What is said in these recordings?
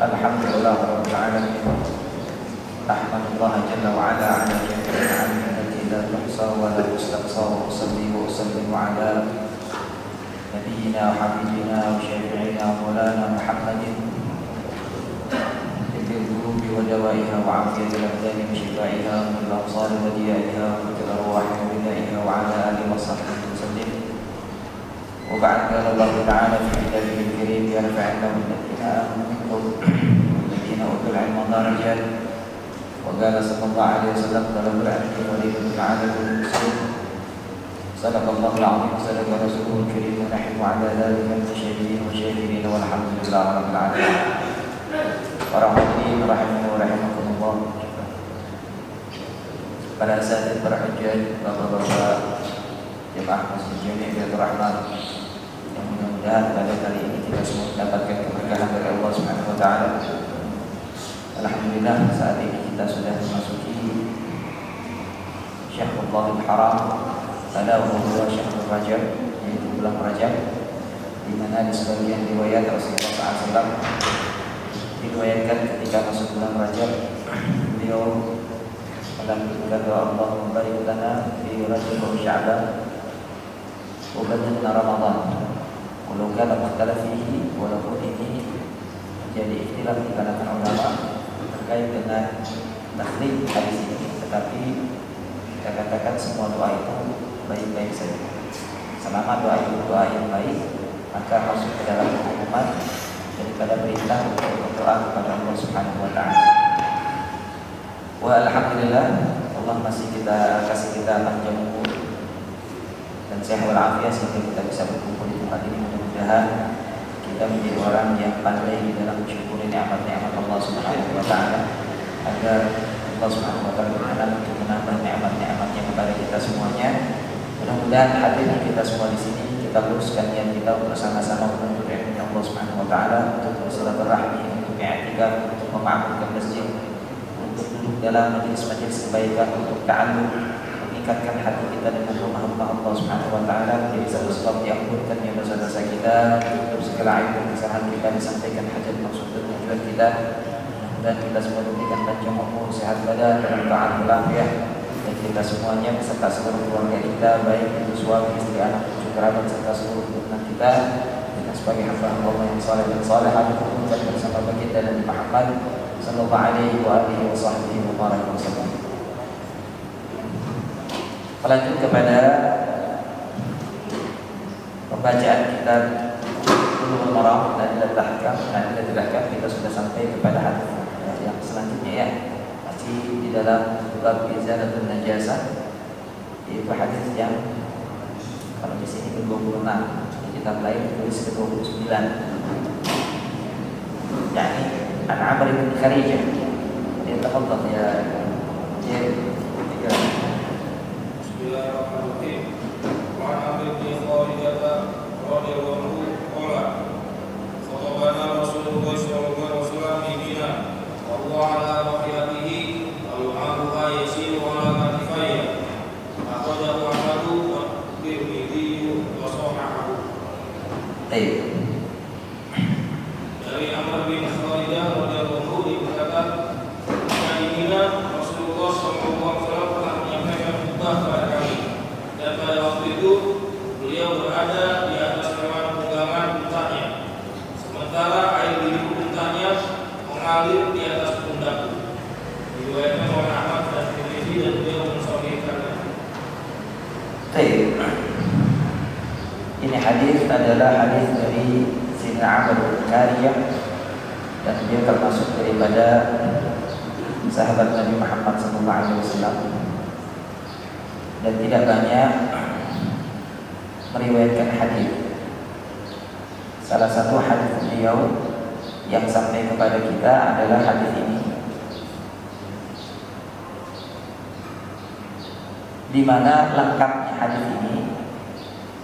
Alhamdulillah Rabbil Alamin. Ahmadullah Jalla wa Ala ala jami'i ni'amihi allati la tuhsa wa la tustaqsa, wa usalli wa usallimu ala nabiyyina wa habibina wa syafi'ina wa maulana Muhammadin bil qulubi wa dawaiha wa afiyatil abdani wa shifaiha wa min al-absar wa diyaiha wa kutil arwah wa bidaiha wa ala alihi wa sahbihi wa sallim. Wa ba'd, qala Allah ta'ala fi kitabihi al-karim yarfa'illahu alladhina amanu minkum walladhina utul 'ilma darajat. وقال صلى الله عليه وسلم طلب العلم فريضة على كل مسلم. صدق الله العظيم وصدق رسوله الكريم ونحن على ذلك من الشاهدين والشاكرين والحمد لله رب العالمين. Para hadirin rahimani wa rahimakumullah. Para asatidz, para hujjaj, bapak-bapak jemaah Masjid Jami' Baitur Rahman, yang mudah-mudahan pada kali ini kita semua mendapatkan keberkahan dari Allah Subhanahu wa taala. Alhamdulillah, saat ini kita sudah memasuki Syahrul Haram, pada umur Syahrul Rajab, yaitu bulan Rajab, di mana di sebagian riwayat Rasulullah SAW diriwayatkan ketika masuk bulan Rajab, beliau melanjutkan doa Allahumma barik lana fi Rajab wa Sya'ban wa ballighna Ramadan. Walau kana mukhtala fihi, walaupun ini menjadi ikhtilaf di kalangan ulama terkait dengan takhrij hadis ini, tetapi kita katakan semua doa itu baik-baik saja. Selama doa itu doa yang baik, maka masuk ke dalam hukuman daripada perintah untuk berdoa kepada Allah Subhanahu wa taala. Wa alhamdulillah, Allah masih kasih kita panjang umur dan sehat walafiat sehingga kita bisa berkumpul di tempat ini. Mudah-mudahan kita menjadi orang yang pandai di dalam mensyukuri nikmat-nikmat Allah Subhanahu wa taala, agar Allah Subhanahu wa taala berkenan untuk menambah nikmat-nikmatnya kepada kita semuanya. Mudah-mudahan hadirnya kita semua di sini, kita luruskan niat kita bersama-sama menuntut ilmu Allah Subhanahu wa taala, untuk bersilaturahmi, untuk i'tikaf, untuk memakmurkan masjid, untuk duduk dalam majelis-majelis kebaikan, untuk ta'allum, meningkatkan hati kita dengan rumah-rumah Allah Subhanahu wa taala, menjadi satu sebab diampunkannya dosa-dosa kita, untuk segala aib dan kesalahan kita disampaikan hajat maksud dan tujuan kita. Dan kita semua diberikan panjang umur, sehat badan, dalam taat walafiat, dan kita semuanya beserta seluruh keluarga kita, baik itu suami, istri, anak, cucu, kerabat, serta seluruh keturunan kita, dengan sebagai hamba Allah yang saleh dan salehah, berkumpul bersama baginda Nabi Muhammad sallallahu alaihi wa alihi wasallam. Melanjut kepada pembacaan kitab Bulughul Maram dan Adillatul Ahkam, kita sudah sampai kepada hadis yang selanjutnya, ya, masih di dalam bab Izalatul Najasah, yaitu hadis yang kalau di sini ke-26, di kitab lain tulis ke-29, yakni An Amr bin Kharijah. Dia tafadhal ya. Bismillahirrahmanirrahim. Wa Amr bin Kharijah radhiyallahu anhu qala khatabana Rasulullah sallallahu alaihi wasallam bina wa huwa ala rahiyatihi al-'aruha yasiru ala katifayya. Akhrajahu Ahmad wa Tirmidzi wa sahahahu. Baik. Dari Amr bin Kharijah radhiyallahu anhu dikatakan, "Bina Rasulullah sallallahu alaihi wasallam telah menyampaikan khutbah kepada kami, dan pada waktu itu beliau berada di atas hewan tunggangan untanya, sementara air biru untanya mengalir di atas pundakku." Diriwayatkan oleh Ahmad dan Tirmidzi, dan beliau mensahihkannya. Baik. Ini hadis adalah hadis dari Sayyidina Amr bin Kharijah, dan dia termasuk daripada sahabat Nabi Muhammad SAW, dan tidak banyak meriwayatkan hadis. Salah satu hadis beliau yang sampai kepada kita adalah hadis ini, di mana lengkapnya hadis ini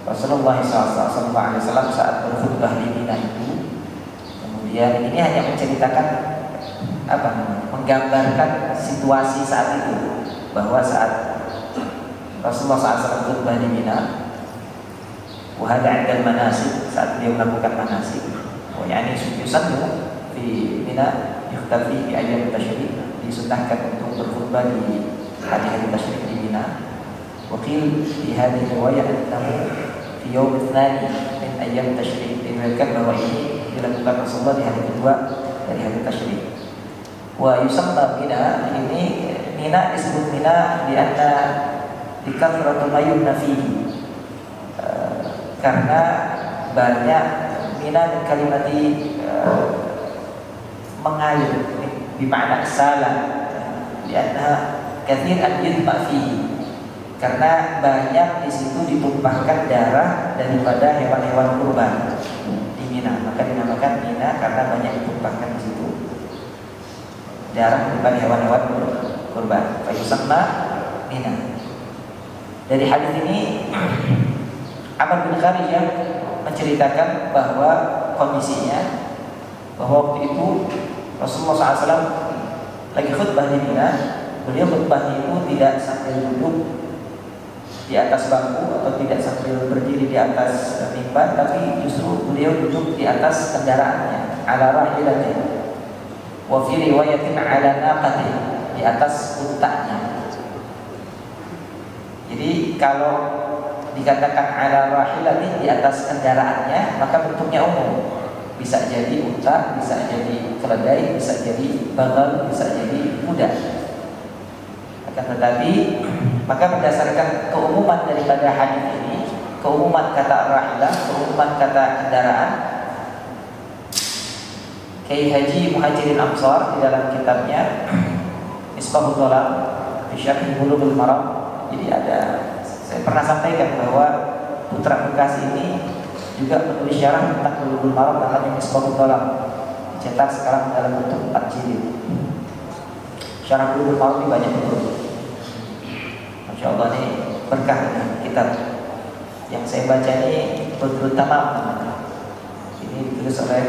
Rasulullah SAW saat berkhutbah di Mina itu, kemudian ini hanya menceritakan menggambarkan situasi saat itu, bahwa saat Rasulullah SAW berkhutbah di Mina, wahada 'inda manasik, saat beliau melakukan manasik, yakni yusallu fi Mina yukhtafi fi ayyam tasyrik, disunahkan untuk berkhutbah di hari-hari tasyrik di Mina. Wakil di hadis riwayat annahu fi yaum tsani min ayyam tasyrik, diriwayatkan bahwa ini dilakukan Rasulullah di hari kedua dari hari tasyrik. Wa yusamma Mina, ini Mina disebut Mina di anna dikathratul mayumna fihi, karena banyak Mina min kalimati mengalir bermakna salah, di anna kathir an yudma fihi, karena banyak di situ ditumpahkan darah daripada hewan-hewan kurban di Mina, maka dinamakan Mina karena banyak ditumpahkan di situ darah daripada hewan-hewan kurban. Fayusamma Mina. Dari hadis ini Amr bin Kharijah menceritakan bahwa kondisinya, bahwa waktu itu Rasulullah SAW lagi khutbah di Mina. Beliau khutbah itu tidak sambil duduk di atas bangku atau tidak sambil berdiri di atas mimbar, tapi justru beliau duduk di atas kendaraannya, ala rahilatihi, wa fi riwayatin ala naqatihi, di atas untanya. Jadi kalau dikatakan ala rahilatihi, di atas kendaraannya, maka bentuknya umum, bisa jadi unta, bisa jadi keledai, bisa jadi bagal, bisa jadi kuda. Akan tetapi maka berdasarkan keumuman daripada hadis ini, keumuman kata rahilah, keumuman kata kendaraan, Kiai Haji Muhajirin Amsar di dalam kitabnya Misbahul Dhalam fi Syarh Bulughul Maram, jadi ada, saya pernah sampaikan bahwa Putra Bekasi ini juga menulis syarah tentang Bulughul Maram namanya Misbahul Dhalam, dicetak sekarang dalam bentuk 4 jilid. Syarah Bulughul Maram ini banyak betul. Masya Allah, ini berkah kitab yang saya baca ini Badrut Tamam namanya. Ini ditulis oleh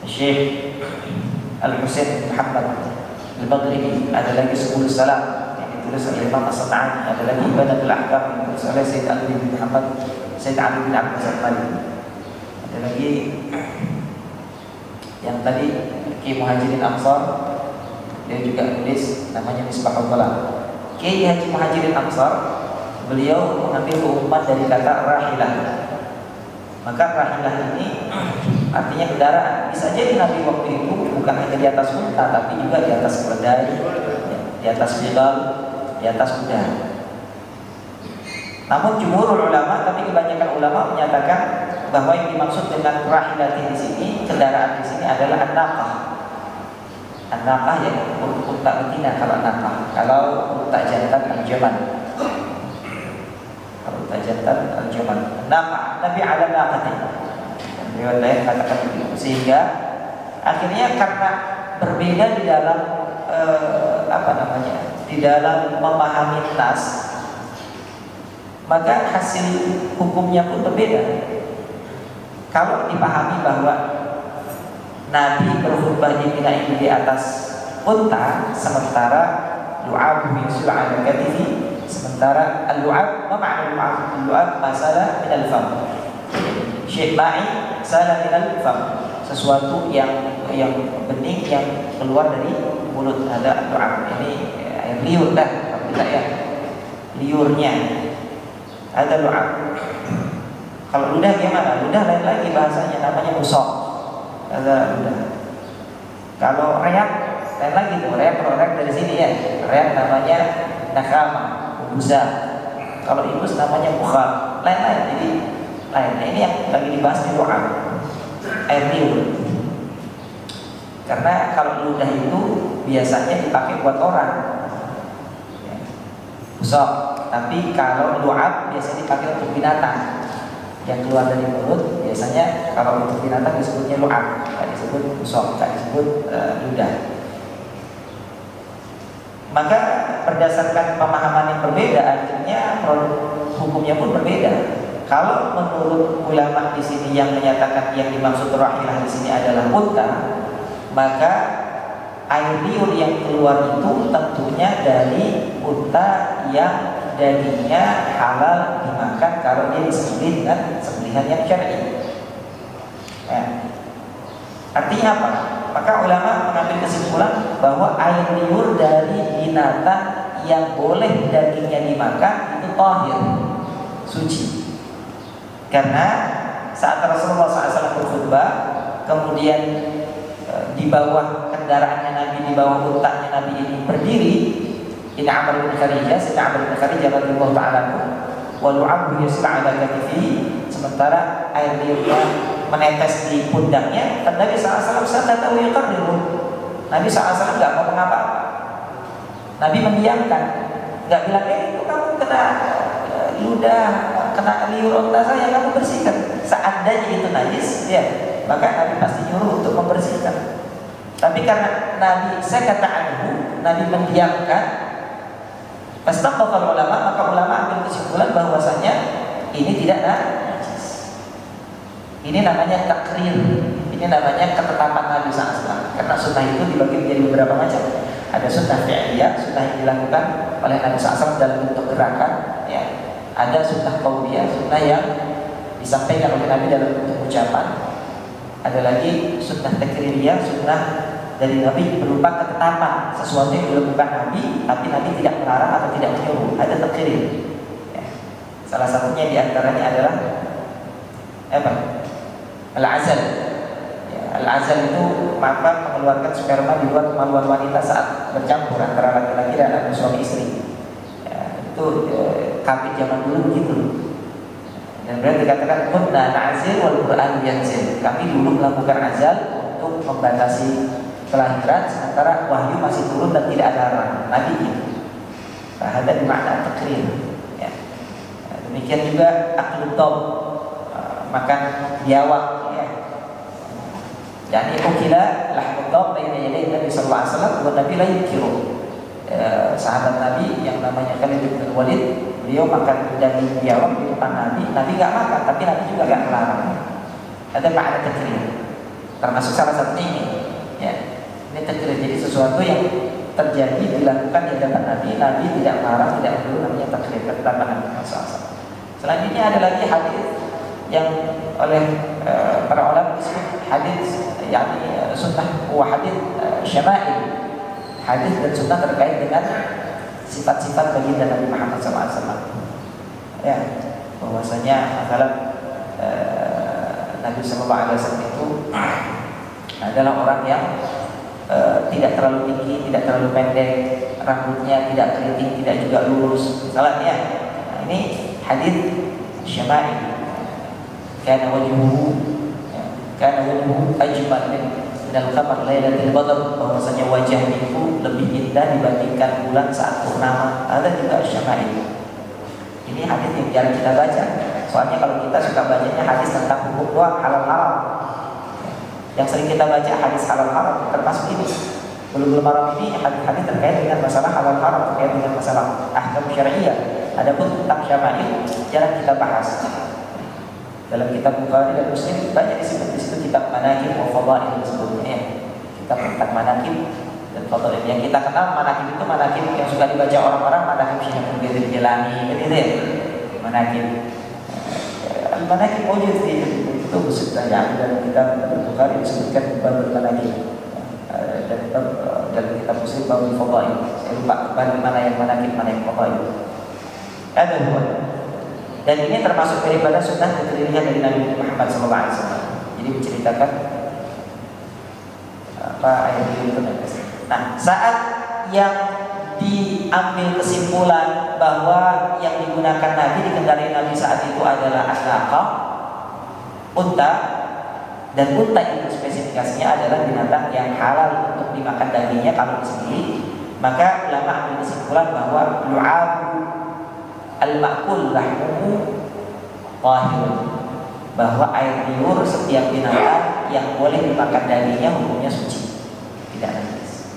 Syekh Al-Husain Muhammad Al-Maghribi. Ada lagi Subul Salam yang ditulis oleh Imam As-San'ani. Ada lagi Ibadatul Ahkam yang ditulis oleh Sayyid Ali bin Muhammad, Sayyid Ali bin Abdul Zakmali. Ada lagi yang tadi Kiai Muhajirin Amsar, dia juga tulis namanya Misbahul Dhalam. Kiai Haji Muhajirin Amsar, beliau mengambil keumuman dari kata rahilah. Maka rahilah ini artinya kendaraan. Bisa jadi Nabi waktu itu bukan hanya di atas unta, tapi juga di atas keledai, di atas bigal, di atas kuda. Namun jumhurul ulama, tapi kebanyakan ulama menyatakan bahwa yang dimaksud dengan rahilah di sini, kendaraan di sini adalah an-naqah. An-naqah ya unta betina kalau naqah. Kalau unta jantan al-jamal. Kalau unta jantan al-jamal. Naqah, Nabi ala naqati. Riwayat lain katakan begitu. Sehingga akhirnya karena berbeda di dalam di dalam memahami nas, maka hasil hukumnya pun berbeda. Kalau dipahami bahwa Nabi berkhutbah di Mina itu di atas unta, sementara lu'ab yusul ala katifi, sementara al-lu'ab, apa makna lu'ab? Al-lu'ab masalah min al-fam, syai' ma'i salah min al-fam, sesuatu yang bening yang keluar dari mulut. Ada lu'ab, ini air liur dah, kalau tidak ya liurnya. Ada lu'ab. Kalau ludah gimana? Ludah lain lagi bahasanya, namanya busok. Ada ludah. Kalau reak lain lagi tuh, reak dari sini ya. Reak namanya nakama, buza. Kalau ibus namanya bukhar. Lain-lain, jadi lain. Nah, ini yang lagi dibahas di lu'ab, air liur. Karena kalau ludah itu biasanya dipakai buat orang, ya, busok. Tapi kalau lu'ab biasanya dipakai untuk binatang yang keluar dari mulut. Biasanya kalau untuk binatang disebutnya lu'ab, tidak disebut busok, tidak disebut ludah. Maka berdasarkan pemahaman yang berbeda, akhirnya hukumnya pun berbeda. Kalau menurut ulama di sini yang menyatakan yang dimaksud rahilah di sini adalah unta, maka air liur yang keluar itu tentunya dari unta yang dagingnya halal dimakan kalau dia disembelih dengan sembelihan yang syar'i. Ya. Artinya apa? Maka ulama mengambil kesimpulan bahwa air liur dari binatang yang boleh dagingnya dimakan itu tahir, suci. Karena saat Rasulullah SAW berkhutbah, kemudian di bawah kendaraannya Nabi, di bawah untaknya Nabi ini berdiri, ini Amr bin Kharijah, sedang Amr bin Kharijah radhiyallahu ta'ala anhu, wa lu'abu yasla' ala katifihi, sementara air liurnya menetes di pundaknya. Dan Nabi SAW tahu yuqarriru. Nabi SAW nggak ngomong apa-apa. Nabi mendiamkan, nggak bilang itu kamu kena ludah, kena liur unta saya, kamu bersihkan. Seandainya itu najis, ya maka Nabi pasti nyuruh untuk membersihkan. Tapi karena Nabi sakata anhu, Nabi mendiamkan, fastaqbal ulama, maka ulama ambil kesimpulan bahwasanya ini tidak najis. Ini namanya takrir, ini namanya ketetapan Nabi SAW. Karena sunnah itu dibagi menjadi beberapa macam. Ada sunnah fi'liyah, sunnah yang dilakukan oleh Nabi SAW dalam bentuk gerakan, ya. Ada sunnah qauliyah, sunnah yang disampaikan oleh Nabi dalam bentuk ucapan. Ada lagi sunnah takririyah, sunnah dari Nabi berupa ketetapan, sesuatu yang dilakukan Nabi, tapi Nabi tidak melarang atau tidak menyuruh. Ada takrir, ya. Salah satunya diantaranya adalah apa? Al-azal. Ya, al-azal itu maka mengeluarkan sperma di luar kemaluan wanita saat bercampur antara laki-laki dan suami istri. Ya, itu kafir zaman dulu begitu. Dan berarti dikatakan kunna na'zil wal Qur'an yanzil. Kami dulu melakukan azal untuk membatasi kelahiran sementara wahyu masih turun dan tidak ada larangan. Nabi itu. Ada di makna takrir. Ya. Demikian juga aklud dom, makan biawak, ya. Jadi ukila lahmud dom baina yaday Nabi sallallahu alaihi wasallam wa Nabi la yunkiru. Sahabat Nabi yang namanya Khalid bin Walid, beliau makan daging biawak di depan Nabi. Nabi nggak makan, tapi Nabi juga nggak melarang. Ada makna takrir, termasuk salah satunya ini. Ya, ini takrir. Jadi sesuatu yang terjadi dilakukan di hadapan Nabi, Nabi tidak melarang, tidak perlu, namanya takrir, ketetapan Nabi SAW. Selanjutnya ada lagi hadis yang oleh para ulama disebut hadis, yakni sunnah wa hadis syama'il. Hadis dan sunnah terkait dengan sifat-sifat baginda Nabi Muhammad SAW. Ya, bahwasanya adalah Nabi SAW itu adalah orang yang tidak terlalu tinggi, tidak terlalu pendek, rambutnya tidak keriting, tidak juga lurus. Misalnya, nah, ini hadis syama'il. Kana wajhuhu ajmal minal qamar lailatul badr, bahwasanya wajah itu lebih indah dibandingkan bulan saat purnama. Ada juga syama'il. Ini hadis yang jarang kita baca. Soalnya kalau kita suka bacanya hadis tentang hukum doang, halal haram. Yang sering kita baca hadis halal haram termasuk ini. Bulughul Maram ini hadis-hadis terkait dengan masalah halal haram, terkait dengan masalah ahkam syariah. Adapun tentang syama'il jarang kita bahas. Dalam kitab Bukhari dan Muslim banyak disebut di situ kitab manaqib wa fadail disebutnya, ya. Kitab tentang manaqib dan fadail. Yang kita kenal manaqib itu manaqib yang suka dibaca orang-orang, manaqib Syekh Abdul Qadir Jilani, gitu ya. Manaqib. Al-manaqib wujud di itu bersebut yang dalam kitab Bukhari disebutkan babul manaqib. Dan dalam kitab Muslim babul fadail. Saya lupa bagaimana yang manaqib, mana yang fadail. Ada dua. Dan ini termasuk daripada sunnah takririyah dari Nabi Muhammad SAW. Jadi menceritakan apa ayat itu. Nah, saat yang diambil kesimpulan bahwa yang digunakan Nabi, dikendarai Nabi saat itu adalah an-naqah, unta, dan unta itu spesifikasinya adalah binatang yang halal untuk dimakan dagingnya kalau disembelih, maka ulama ambil kesimpulan bahwa lu'ab al-ma'kul lahmuhu tahirun, bahwa air liur setiap binatang yang boleh dimakan dagingnya hukumnya suci, tidak najis.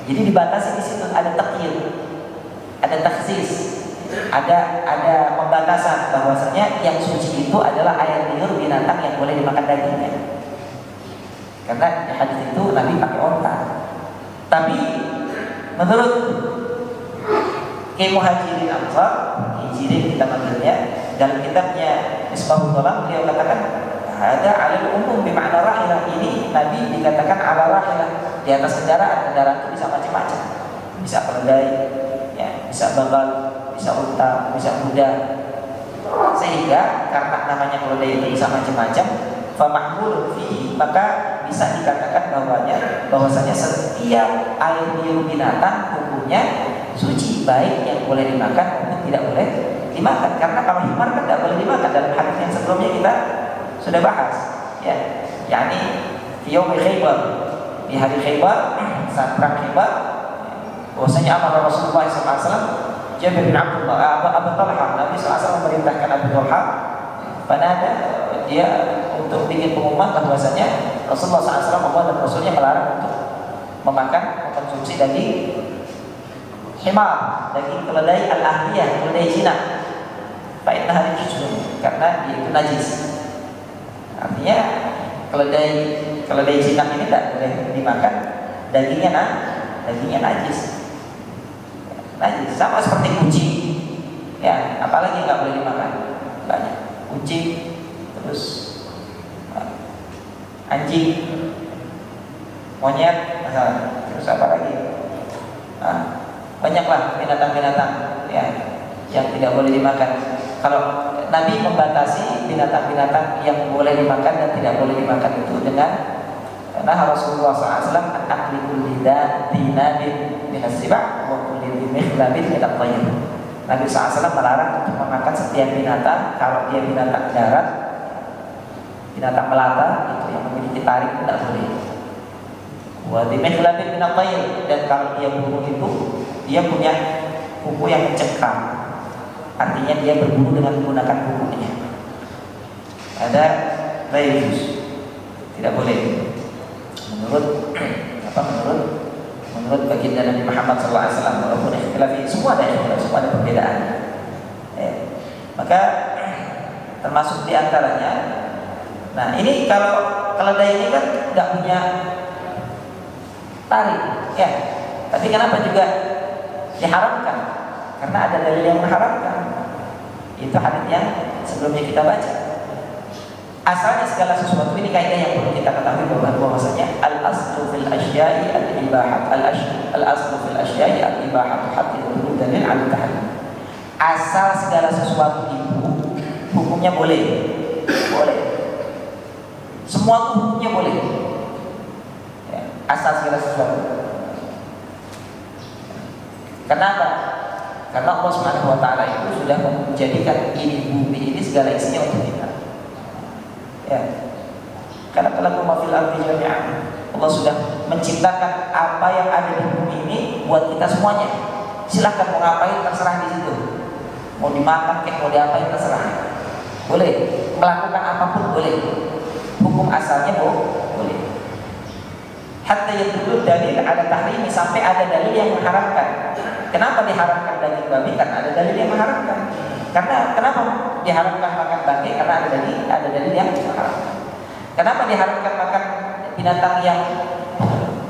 Jadi dibatasi di situ, ada takyid, ada taksis, ada pembatasan bahwasanya yang suci itu adalah air liur binatang yang boleh dimakan dagingnya. Karena di hadis itu Nabi pakai onta. Tapi menurut Muhajirin Ansar, Muhajirin kita manggilnya, dalam kitabnya Misbahul Dhalam beliau katakan ada alal umum bermakna rahil ini Nabi dikatakan ala rahilah, di atas kendaraan. Kendaraan itu bisa macam-macam, bisa keledai, ya, bisa bagal, bisa unta, bisa kuda. Sehingga karena namanya keledai itu bisa macam-macam, famahmulun fihi, maka bisa dikatakan bahwasanya setiap air liur binatang hukumnya suci, baik yang boleh dimakan maupun tidak boleh dimakan. Karena kalau himar kan tidak boleh dimakan, dalam hadis yang sebelumnya kita sudah bahas, ya, yakni yaum Khaybar, di hari Khaybar, saat perang Khaybar, bahwasanya amal Rasulullah SAW, Jabir bin Abdullah, Abu Talha, Nabi SAW memerintahkan Abu Talha, panada dia untuk bikin pengumuman bahwasanya Rasulullah SAW dan Rasulnya melarang untuk memakan, mengkonsumsi daging himar, daging keledai al-ahliyah, keledai zina. Fa'inna hari jujur, karena dia itu najis. Artinya keledai zina ini tidak boleh dimakan, dagingnya najis. Najis sama seperti kucing, ya, apalagi nggak boleh dimakan, banyak kucing, terus anjing, monyet, terus apa lagi? Banyaklah binatang-binatang, ya, yang tidak boleh dimakan. Kalau Nabi membatasi binatang-binatang yang boleh dimakan dan tidak boleh dimakan itu dengan, karena Rasulullah SAW akli kulli dinabin minas sibah wa kulli mikhlabin minat tayr. Nabi SAW melarang untuk memakan setiap binatang. Kalau dia binatang darat, binatang melata itu yang memiliki taring tidak boleh. Wa mikhlabin minat tayr, dan kalau dia burung itu dia punya kuku yang mencekam. Artinya dia berburu dengan menggunakan kukunya. Ada layus, tidak boleh. Menurut baginda Nabi Muhammad SAW, walaupun ikhtilafi, semua ada ikhtilaf, semua ada perbedaan. Maka termasuk diantaranya, nah ini kalau keledai ini kan tidak punya taring, ya. Tapi kenapa juga diharamkan? Karena ada dalil yang mengharamkan. Itu hadis yang sebelumnya kita baca. Asalnya segala sesuatu, ini kaidah yang perlu kita ketahui bahwasanya al-aslu fil asya'i al-ibahat, al-aslu fil asya'i al-ibahat hatta yadullu dalil ala tahrim. Asal segala sesuatu itu hukumnya boleh. Semua hukumnya boleh, ya, asal segala sesuatu. Kenapa? Karena Allah Subhanahu wa taala itu sudah menjadikan ini bumi ini segala isinya untuk kita. Ya. Karena kalau mafil ardi jami'an, Allah sudah menciptakan apa yang ada di bumi ini buat kita semuanya. Silahkan mau ngapain terserah di situ. Mau dimakan kayak mau diapain terserah. Boleh. Melakukan apapun boleh. Hukum asalnya boleh. Hatta yadullu dalil ada tahrimi, sampai ada dalil yang mengharamkan. Kenapa diharamkan daging babi? Karena ada dalil yang mengharamkan. Kenapa diharamkan makan bangkai? Karena ada dalil yang mengharamkan. Kenapa diharamkan makan binatang yang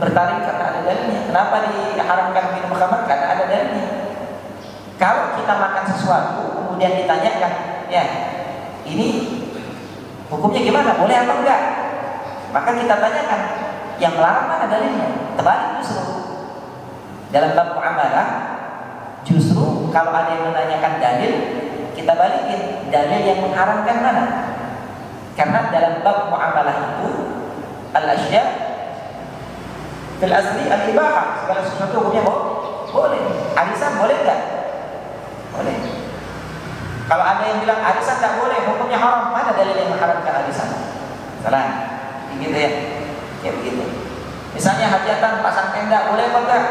bertaring? Karena ada dalilnya. Kenapa diharamkan minum khamar? Karena ada dalilnya. Kalau kita makan sesuatu kemudian ditanyakan, ya, ini hukumnya gimana? Boleh apa enggak? Maka kita tanyakan, yang melarang mana dalilnya? Terbalik justru. Dalam bab muamalah, justru kalau ada yang menanyakan dalil, kita balikin dalil yang mengharamkan mana? Karena dalam bab muamalah itu al-asya fil asli al-ibahah, segala sesuatu hukumnya boleh. Arisan boleh enggak? Boleh. Kalau ada yang bilang arisan enggak boleh, hukumnya haram, mana dalil yang mengharamkan arisan? Salah. Begitu ya. Kayak begitu. Misalnya hajatan pasang tenda boleh apa enggak?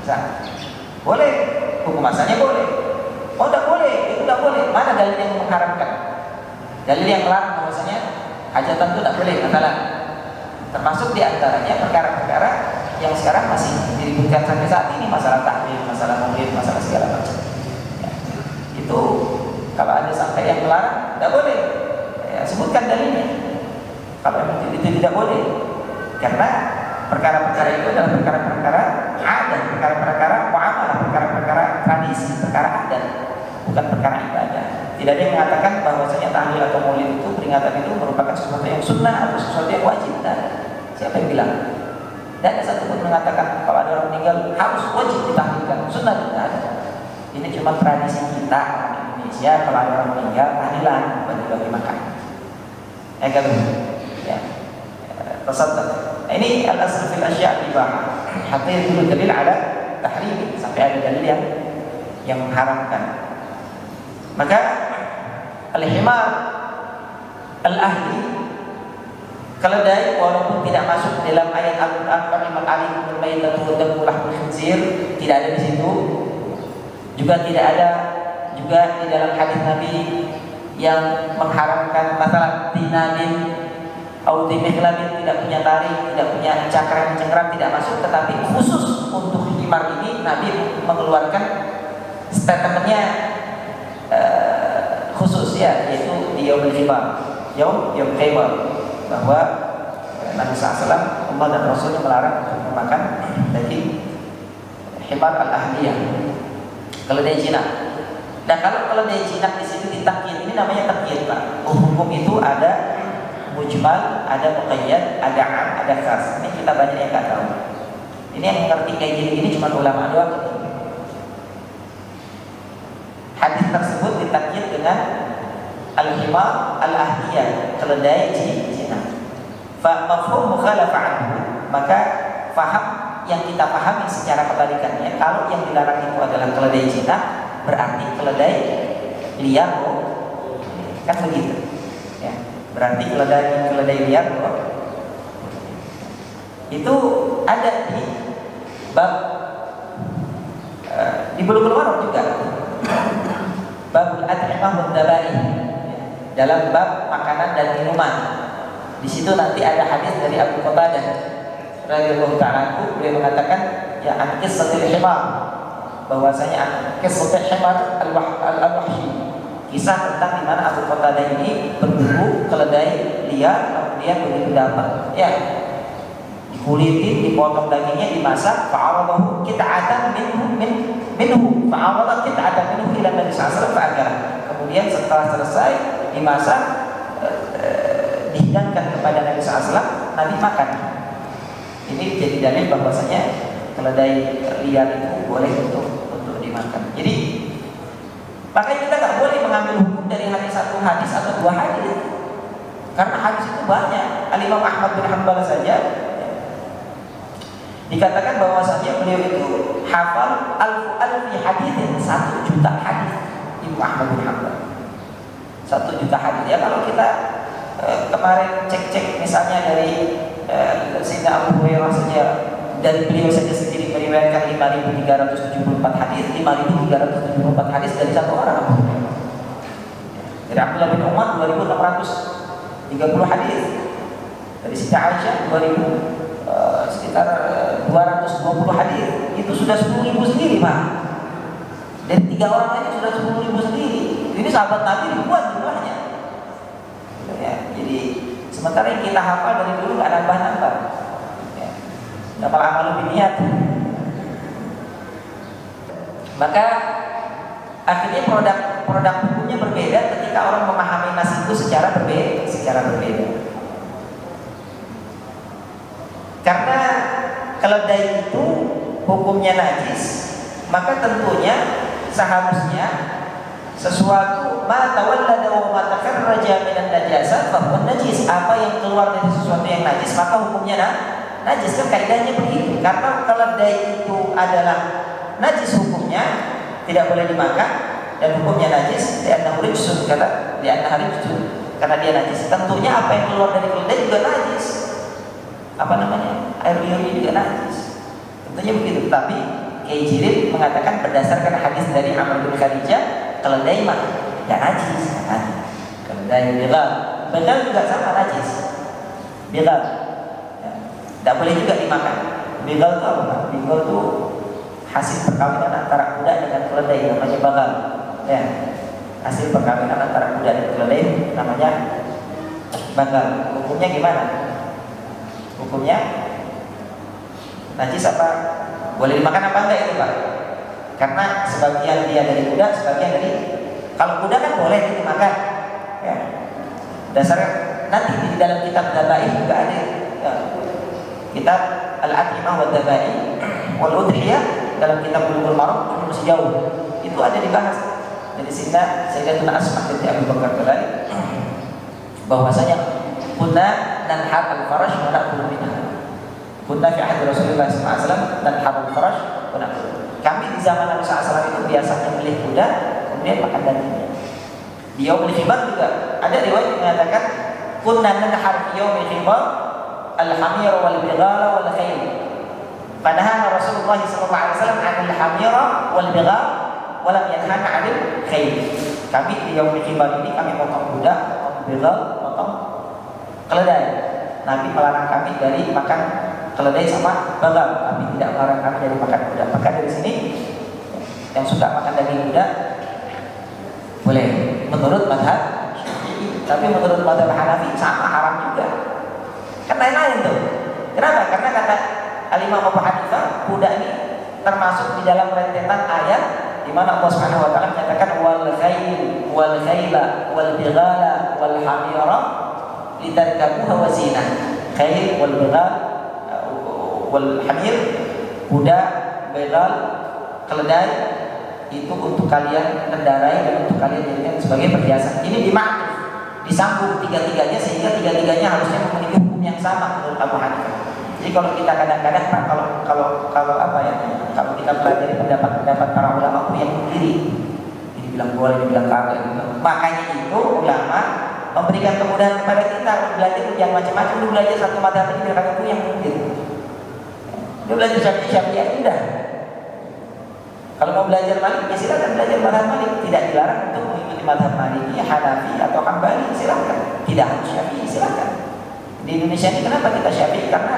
Bisa. Boleh. Hukum asalnya boleh. Oh, tidak boleh, itu tidak boleh. Mana dalil yang mengharamkan? Dalil yang melarang bahwasanya hajatan itu tidak boleh, katalah. Termasuk diantaranya perkara-perkara yang sekarang masih diributkan sampai saat ini, masalah tahrim, masalah maulid, masalah segala macam. Ya. Itu kalau ada sampai yang melarang, tidak boleh. Ya, sebutkan dalilnya. Kalau memang itu tidak boleh, karena perkara-perkara itu adalah perkara-perkara adat, perkara-perkara muamalah, perkara-perkara tradisi, perkara adat, bukan perkara ibadah. Tidak ada yang mengatakan bahwasanya tahlil atau maulid itu, peringatan itu merupakan sesuatu yang sunnah atau sesuatu yang wajib. Nah, siapa yang bilang? Tidak ada satupun mengatakan kalau ada orang meninggal harus wajib ditahlilkan. Sunnah tidak ada. Ini cuma tradisi kita orang Indonesia, kalau ada orang meninggal tahlilan bagi-bagi makan. Kalau ya, tasaddaq. Ini al-asl fil asya' ibah. Hatta dulu dalil ada tahrim, sampai ada dalil yang mengharamkan. Maka al-himar al-ahli, keledai walaupun tidak masuk dalam ayat Al-Qur'an harimat alaikumul maitatu wa damu lahmul khinzir, tidak ada di situ. Juga tidak ada juga di dalam hadis Nabi yang mengharamkan masalah tinabin atau timikhlabin, tidak punya tari, tidak punya cakram mencengkram, tidak masuk. Tetapi khusus untuk himar ini Nabi mengeluarkan statementnya khusus ya, yaitu di Yaumul Himar, Yaum Khaybar, bahwa Nabi SAW, Allah dan Rasulnya melarang untuk memakan daging himar al-ahliyah, keledai jinak. Nah, kalau keledai jinak di situ ditakyid, ini namanya takyid, Pak. Hukum itu ada mujmal, ada muqayyad, ada am, ada khas. Ini kita banyak yang nggak tahu. Ini yang mengerti kayak gini cuma ulama doang. Hadis tersebut ditakyid dengan al-himar al-ahliyah, keledai jinak. Fa mafhum mukhalafah anhu, maka faham yang kita pahami secara kebalikannya, kalau yang dilarang itu adalah keledai jinak, berarti keledai liar, kan begitu ya, berarti keledai liar itu ada di bab di Bulughul Maram juga, babul ad'imah wad dabaih, dalam bab makanan dan minuman. Di situ nanti ada hadis dari Abu Qatadah radhiyallahu ta'ala, beliau mengatakan ya an qissatil himar, bahwasanya qissatul himar al-wahshi, kisah tentang di mana Abu Qatadah ini berburu keledai liar, kemudian begitu dapat ya dikulitin, dipotong dagingnya, dimasak, fa'arabahu kit'atan minhu fa'arada kit'atan minhu ila Nabi sallallahu alaihi wasallam, kemudian setelah selesai dimasak dihidangkan kepada Nabi sallallahu alaihi wasallam, Nabi makan. Ini jadi dalil bahwasanya keledai liar itu boleh untuk dimakan. Jadi makanya kita nggak boleh mengambil hukum dari satu hadis atau dua hadis, karena hadis itu banyak. Al-Imam Ahmad bin Hanbal saja dikatakan bahwasanya beliau itu hafal alfi hadisin, 1 juta hadis. Imam Ahmad bin Hanbal 1 juta hadis. Ya kalau kita kemarin cek misalnya dari Sayyidina Abu Hurairah saja, dari beliau saja sendiri meriwayatkan 5.374 hadis, 5.374 hadis dari satu orang. Dari Abdullah bin Umar 2.630 hadis, dari Siti Aisyah 2.000 sekitar 220 hadis. Itu sudah 10.000 sendiri, Pak. Dari 3 orang aja sudah 10.000 sendiri. Ini sahabat Nabi ribuan jumlahnya. Ya, jadi sementara yang kita hafal dari dulu nggak nambah-nambah. Ya. Nambah amal lebih niat. Maka akhirnya produk hukumnya berbeda ketika orang memahami nas itu secara berbeda. Karena keledai itu hukumnya najis, maka tentunya seharusnya sesuatu ma tawallada wa ma takarraja minan najasat fa huwa najis. Apa yang keluar dari sesuatu yang najis maka hukumnya najis, kan kaidahnya begitu. Karena keledai itu adalah najis, hukumnya tidak boleh dimakan dan hukumnya najis, li'annahu rijsun, karena dia najis. Tentunya apa yang keluar dari keledai juga najis. Air liurnya juga najis. Tentunya begitu. Tapi Kiai Jirin mengatakan berdasarkan hadis dari Amr bin Khadijah, keledai mah tidak najis. Keledai begal juga sama najis. Begal tidak boleh juga dimakan. Begal itu apa? Begal itu hasil perkawinan antara kuda dengan keledai, namanya begal. Ya, hasil perkawinan antara kuda dan keledai namanya begal. Hukumnya gimana? Hukumnya najis apa? Boleh dimakan apa enggak itu, Pak? Karena sebagian dia dari kuda, sebagian dari Kalau kuda kan boleh dimakan. Ya. Dasarnya nanti di dalam kitab Dabai juga ada ya, kitab Al-At'imah wa Dabai wal Udhiyah dalam kitab Bulughul Maram masih jauh. Itu ada dibahas dari Sayyidatuna Asma binti Abu Bakar tadi bahwasanya kunna nanhar al-farash wa na'kul minha. Kunna fi ahdi Rasulullah SAW nanhar al-farash wa na'kul. Kami di zaman Nabi SAW itu biasanya beli kuda kemudian makan dagingnya. Di Yaumul Khibar juga ada riwayat yang mengatakan kunna nanhar fi Yaumil Khibar al-hamir wal bighala wal khayl. Panahana Rasulullah SAW 'anil hamira wal bighala wa lam yanhana 'anil khayl. Kami di Yaumul Khibar ini kami potong kuda, potong bighala, potong keledai. Nabi melarang kami dari makan keledai sama bagal. Kami tidak melarang kami dari makan kuda. Maka dari sini yang suka makan daging kuda boleh menurut mazhab Syafi'i. Tapi menurut mazhab Hanafi sama haram juga. Kan lain-lain tuh. Kenapa? Karena kata Al-Imam Abu Hanifah, kuda ini termasuk di dalam rentetan ayat di mana Allah Subhanahu wa taala menyatakan wal khayl wal khayla wal bighala wal hamira litarkabuha wa zinah. Khayl wal bighal wal hamir, kuda, begal, keledai itu untuk kalian kendarai dan untuk kalian jadikan sebagai perhiasan. Ini dimaksud disambung tiga-tiganya sehingga tiga-tiganya harusnya memiliki hukum yang sama menurut Abu Hanifah. Jadi kalau kita kadang-kadang kalau apa ya, kalau kita pelajari pendapat para ulama yang kiri, ini bilang boleh, ini bilang kagak, makanya itu ulama memberikan kemudahan kepada kita belajar yang macam-macam. Lu belajar satu mazhab ini biar kagak yang mungkin. Lu belajar Syafi'i udah. Kalau mau belajar Malik, ya silakan belajar mazhab Malik. Tidak dilarang untuk mengikuti mazhab Maliki, Hanafi atau Hambali, silakan. Tidak harus Syafi'i, silakan. Di Indonesia ini kenapa kita Syafi'i? Karena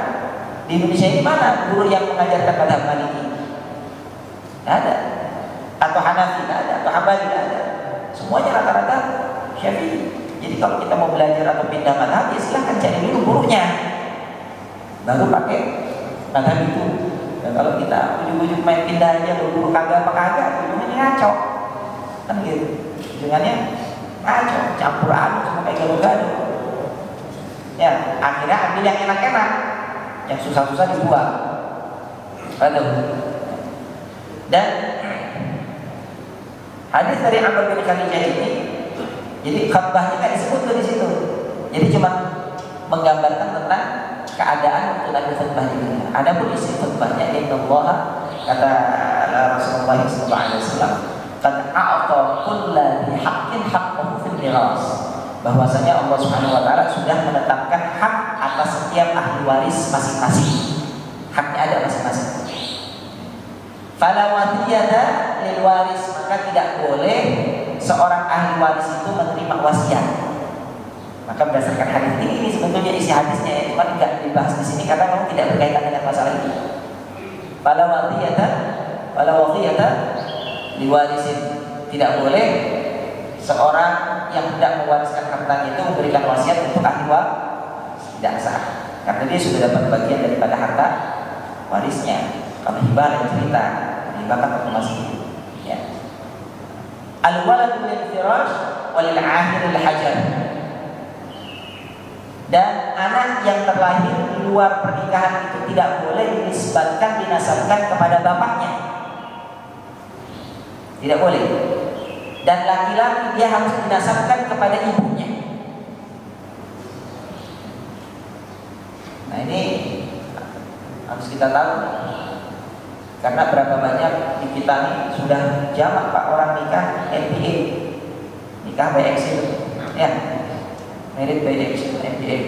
di Indonesia ini mana guru yang mengajarkan mazhab Maliki? Tidak ada. Atau Hanafi tidak ada, atau Hambali tidak ada. Semuanya rata-rata Syafi'i. Jadi kalau kita mau belajar atau pindah mazhab, ya silahkan cari dulu gurunya, baru pakai mazhab itu. Dan kalau kita ujung-ujung main pindah aja, guru kagak apa kagak, ujungnya ngaco, kan gitu. Ujungannya ngaco, campur aduk sama kayak gado-gado. Ya, akhirnya ambil yang enak-enak, yang susah-susah dibuang. Aduh. Dan hadis dari Amr bin Khadijah ini, jadi khutbahnya kan disebut tuh di situ. Jadi cuma menggambarkan tentang keadaan waktu Nabi khutbah di dunia. Adapun isi khutbahnya innallaha kata Rasulullah SAW qad a'ta kulla bi haqqin haqqahu fil miras. Bahwasanya Allah Subhanahu wa taala sudah menetapkan hak atas setiap ahli waris masing-masing. Haknya ada masing-masing. Fala wasiyata lil waris, maka tidak boleh seorang ahli waris itu menerima wasiat. Maka berdasarkan hadis ini sebetulnya isi hadisnya ya, cuma tidak dibahas di sini karena memang tidak berkaitan dengan masalah ini. Fala wasiyata li warisin, tidak boleh seorang yang tidak mewariskan hartanya itu memberikan wasiat untuk ahli waris, tidak sah. Karena dia sudah dapat bagian daripada harta warisnya. Kalau hibah dan cerita, dihibahkan waktu masih hidup. Ya. Al-waladu lil firash walil ahir lil hajar. Dan anak yang terlahir di luar pernikahan itu tidak boleh dinisbatkan, dinasabkan kepada bapaknya. Tidak boleh. Dan laki-laki dia harus dinasabkan kepada ibunya. Nah ini harus kita tahu. Karena berapa banyak di kita ini sudah jamak Pak orang nikah MBA, nikah by accident, ya, married by accident, MBA,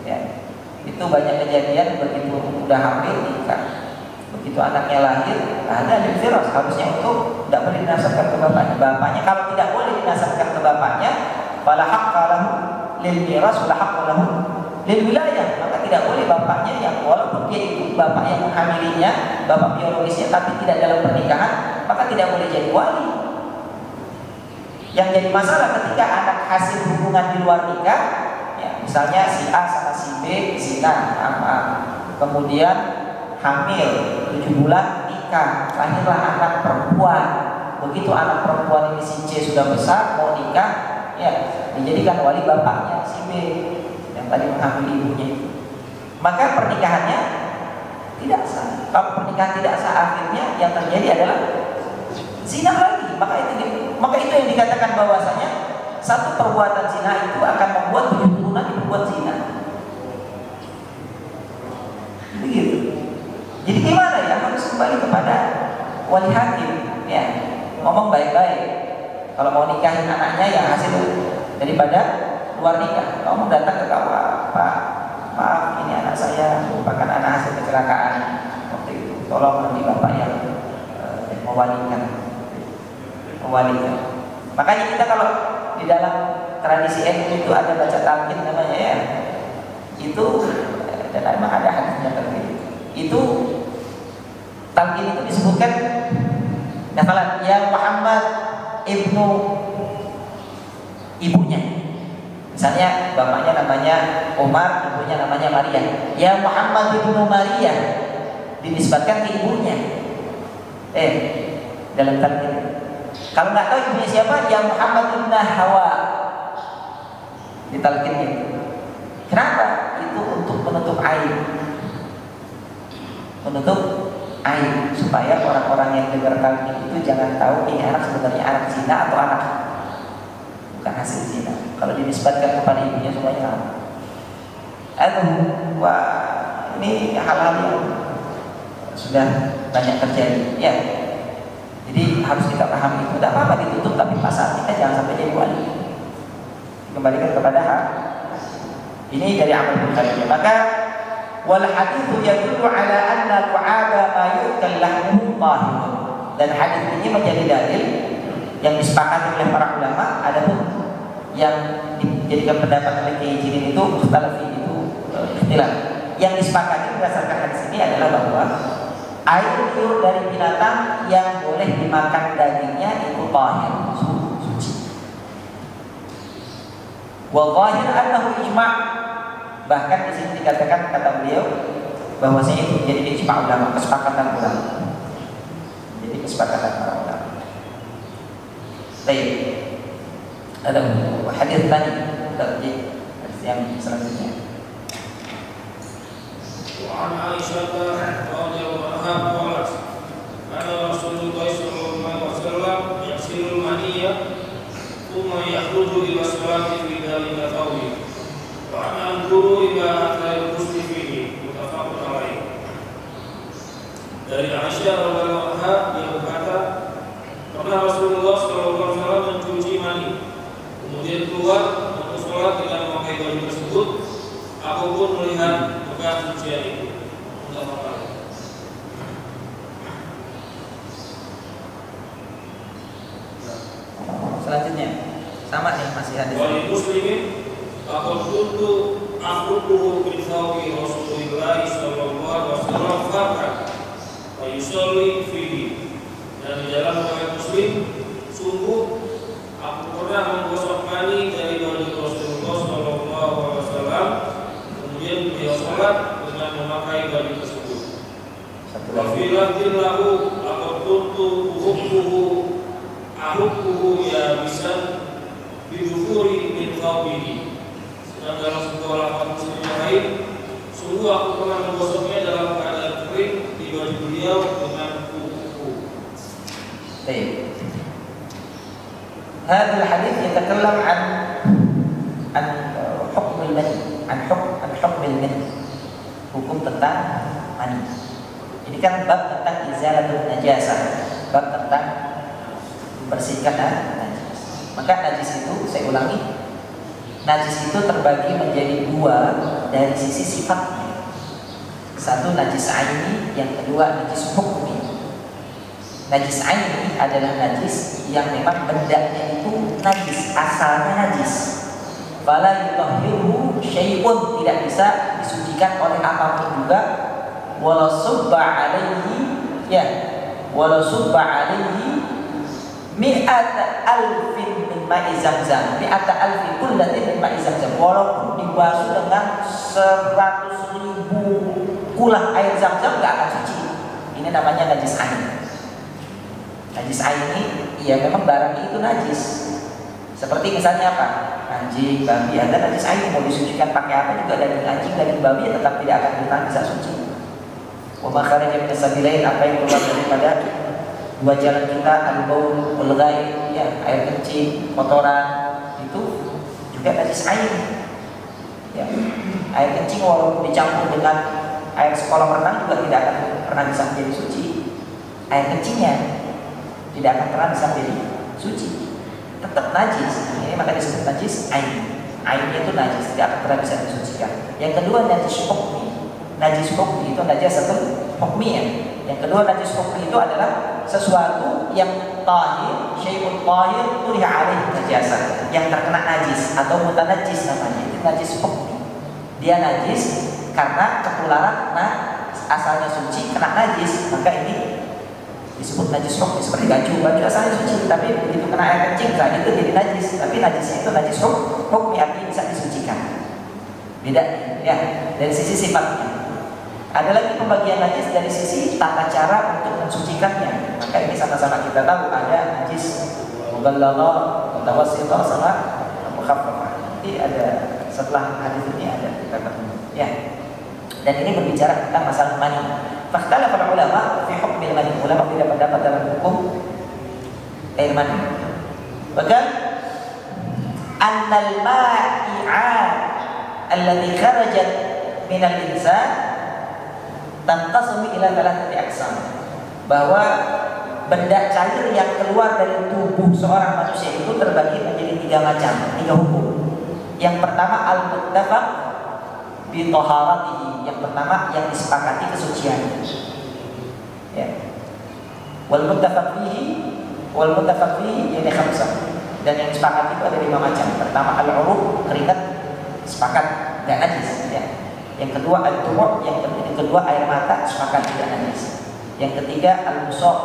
ya. Itu banyak kejadian begitu udah hamil nikah, begitu anaknya lahir ada divorce, harusnya untuk tidak boleh dinasabkan ke bapaknya. Bapaknya kalau tidak boleh dinasabkan ke bapaknya, fala haqqa lahu lil miras wala haqqa lahu lil wilayah, maka tidak boleh bapaknya yang walaupun dia itu bapak yang menghamilinya, bapak biologisnya, tapi tidak dalam pernikahan, maka tidak boleh jadi wali. Yang jadi masalah ketika anak hasil hubungan di luar nikah, ya, misalnya si A sama si B zina, kemudian hamil 7 bulan nikah, lahirlah anak perempuan, begitu anak perempuan ini si C sudah besar mau nikah, ya dijadikan wali bapaknya si B yang tadi menghamili ibunya itu. Maka pernikahannya tidak sah. Kalau pernikahan tidak sah, akhirnya yang terjadi adalah zina lagi. Maka itu yang dikatakan bahwasanya satu perbuatan zina itu akan membuat 7 turunan dibuat zina. Begitu. Jadi gimana ya? Harus kembali kepada wali hakim, ya. Ngomong baik-baik. Kalau mau nikahin anaknya yang hasil daripada luar nikah, kamu datang ke KUA, Pak, maaf ini anak saya merupakan anak hasil kecelakaan waktu itu. Tolong nanti bapak yang mewalikan. Makanya kita kalau di dalam tradisi NU itu ada baca talqin namanya ya. Itu dan memang ada hadisnya talqin. Itu talqin itu disebutkan nafalan ya Muhammad ibnu ibunya. Misalnya bapaknya namanya Umar, ibunya namanya Maria. Ya Muhammad ibnu Maria dinisbatkan ke ibunya. Dalam talqin. Kalau nggak tahu ibunya siapa, ya Muhammad ibn Hawa di talqinnya. Kenapa? Itu untuk menutup aib, supaya orang-orang yang dengar talqin itu jangan tahu ini anak sebenarnya anak zina atau anak bukan hasil zina. Kalau dinisbatkan kepada ibunya semuanya tahu. Wah, ini hal-hal yang sudah banyak terjadi, ya. Jadi harus kita pahami itu. Tidak apa-apa ditutup, tapi pasal kita jangan sampai jadi wali. Kembalikan kepada hak. Ini dari amal Bukhari. Maka wal haditsu yadullu ala anna tu'aba ma yu'kal lahmuhu tahirun. Dan hadis ini menjadi dalil yang disepakati oleh para ulama. Adapun yang dijadikan pendapat oleh Kiai Jinin itu mukhtalaf itu ikhtilaf. Yang disepakati berdasarkan hadis ini adalah bahwa air liur dari binatang yang boleh dimakan dagingnya itu tahir, suci. Wa zahir annahu ijma'. Bahkan di sini dikatakan kata beliau bahwasanya itu menjadi ijma' ulama, kesepakatan ulama. Jadi kesepakatan para ulama. Baik. Ada hadis tadi hadis yang selanjutnya. وعن عائشة رضي الله عنها قالت كان رسول الله صلى الله عليه وسلم يغسل المني ثم يخرج إلى الصلاة في ذلك ثوب وأنا أنظر إلى أثر الغسل فيه متفق عليه. Dari Aisyah radhiyallahu anha dia berkata, pernah Rasulullah sallallahu alaihi wasallam mencuci mani, kemudian keluar untuk sholat dengan memakai baju tersebut. Aku pun melihat bekas cucian itu. Selanjutnya sama nih masih hadis. Wali muslimin aku kuntu akhruquhu min thawbi Rasulillah sallallahu alaihi wasallam faqat wa yusalli fihi. Dan di dalam riwayat Muslim, sungguh aku pernah menggosok mani dari baju Rasulullah sallallahu alaihi wasallam, kemudian beliau sholat dengan memakai baju tersebut. Wa fi lafdhin lahu laqad kuntu ahukkuhu ya bisan bidufuri min thawbihi. Sedang dalam sebuah lafaz Muslim yang lain, sungguh aku pernah menggosoknya dalam keadaan kering di baju beliau dengan kuku. Baik. Hadal hadis yatakallam an hukm al-mani, an hukm al-mani, hukum tentang mani. Ini kan bab tentang izalatul najasah, bab tentang membersihkan najis. Maka najis itu, saya ulangi, najis itu terbagi menjadi dua dari sisi sifatnya. Satu najis aini, yang kedua najis hukmi. Najis aini adalah najis yang memang bendanya itu najis, asalnya najis. Fala yutahhiruhu syai'un, tidak bisa disucikan oleh apapun juga. Walau subba alaihi, ya, walau subba alaihi mi'ata alfin min ma'i zamzam, mi'ata alfin kullatin min ma'i zamzam, walaupun dibasuh dengan 100.000 kulah air zamzam gak akan suci. Ini namanya najis ain. Najis ain ini ya memang barang itu najis. Seperti misalnya apa? Anjing, babi, ada najis ain, mau disucikan pakai apa juga daging anjing, daging babi tetap tidak akan kita bisa suci. Wa ma kharaja min sabilain, apa yang keluar daripada dua jalan kita, al-baul wal ghaib, ya, air kencing, kotoran, itu juga najis ain. Ya. Air kencing walaupun dicampur dengan air sekolah renang juga tidak akan pernah bisa menjadi suci. Air kencingnya tidak akan pernah bisa menjadi suci, tetap najis. Ini maka disebut najis ain. Ainnya itu najis, tidak akan pernah bisa disucikan. Yang kedua najis hukmi. Najis hukmi itu najis satu hukmiyah. Yang kedua najis hukmi itu adalah sesuatu yang tahir, syai'un tahir turiha alaihi najasa, yang terkena najis atau mutanajis namanya. Itu najis hukmi. Dia najis karena ketularan, nah asalnya suci kena najis, maka ini disebut najis hukmi. Seperti baju asalnya suci, tapi begitu kena air kencing saat itu jadi najis. Tapi najisnya itu najis hukmi, artinya bisa disucikan. Beda ya dari sisi sifatnya. Ada lagi pembagian najis dari sisi tata cara untuk mensucikannya. Maka ini sama-sama kita tahu ada najis mughalladhah, mutawassithah, sama mukhaffafah. Nanti ada setelah hadis ini ada kita ketemu. Ya. Dan ini berbicara tentang masalah mani. Fakhtala para ulama fi hukm mani. Ulama beda pendapat dalam hukum air mani. Bahkan annal ma'i'a alladhi kharajat min al-insan tanqasmu ila thalathati aqsam, bahwa benda cair yang keluar dari tubuh seorang manusia itu terbagi menjadi tiga macam, tiga hukum. Yang pertama al-muttafaq bi taharatihi, yang pertama yang disepakati kesuciannya. Ya. Wal muttafaq fihi ini khamsah. Dan yang disepakati itu ada 5 macam. Pertama al-uruq, keringat, sepakat enggak najis, ya. Yang kedua al-tumu', yang kedua air mata, sepakat tidak najis. Yang ketiga al-musaq,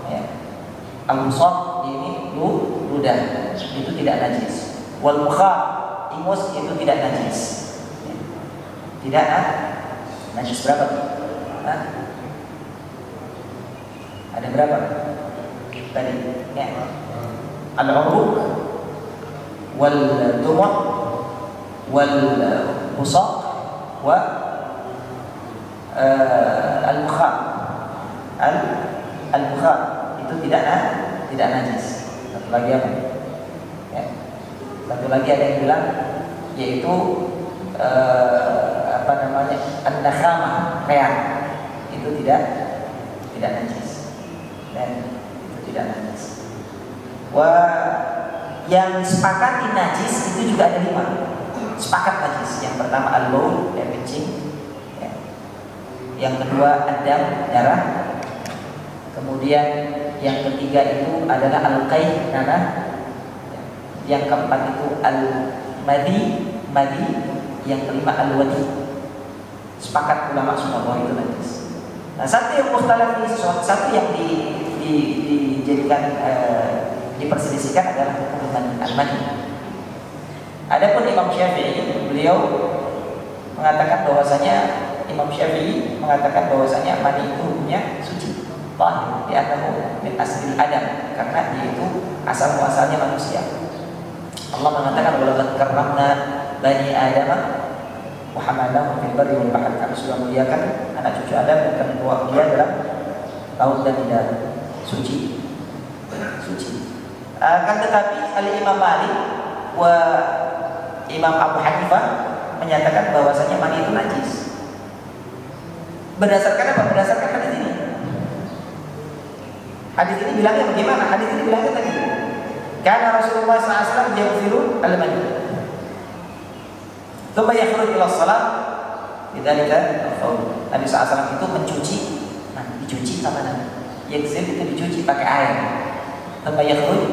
ya. Al-musaq ini ludah, itu tidak najis. Wal mukhar, ingus, itu tidak najis, ya. Tidak najis. Berapa tuh? Ada berapa tadi? Ya. Al-uruq, wal tumu', wal musaq, wa al-bukhar. Al-bukhar itu tidak najis. Satu lagi apa? Ya. Satu lagi ada yang bilang yaitu apa namanya? An-nakhamah, reak. Itu tidak najis. Dan itu tidak najis. Yang disepakati najis itu juga ada 5. Sepakat najis. Yang pertama al-baul, air kencing, ya. Yang kedua ad-dam, darah. Kemudian yang ketiga itu adalah al-qayh, nanah. Yang keempat itu al-madhi, yang kelima al-wadi. Sepakat ulama semua bahwa itu najis. Nah, satu yang mukhtalaf, satu yang dijadikan diperselisihkan adalah hukum al-mani. Adapun Imam Syafi'i, beliau mengatakan bahwasanya mani itu hukumnya suci, tahir, diantahu min aslil adam, karena dia itu asal muasalnya manusia. Allah mengatakan walaqad karramna bani adama wa hamalnahum fil barri wal bahr. Kami sudah muliakan anak cucu Adam dan kami bawa dia dalam laut dan di darat. Suci. Kan tetapi Imam Malik wa Imam Abu Hanifah menyatakan bahwasanya mani itu najis. Berdasarkan apa? Berdasarkan hadis ini. Hadis ini bilangnya bagaimana? Hadis ini bilangnya tadi. Karena Rasulullah SAW yaghfiru al-mani. Tsumma yakhruj ila shalah. Bidzalika al-qaul. Nabi SAW itu mencuci, dicuci sama Nabi. Yaghsil itu dicuci pakai air. Tsumma yakhruj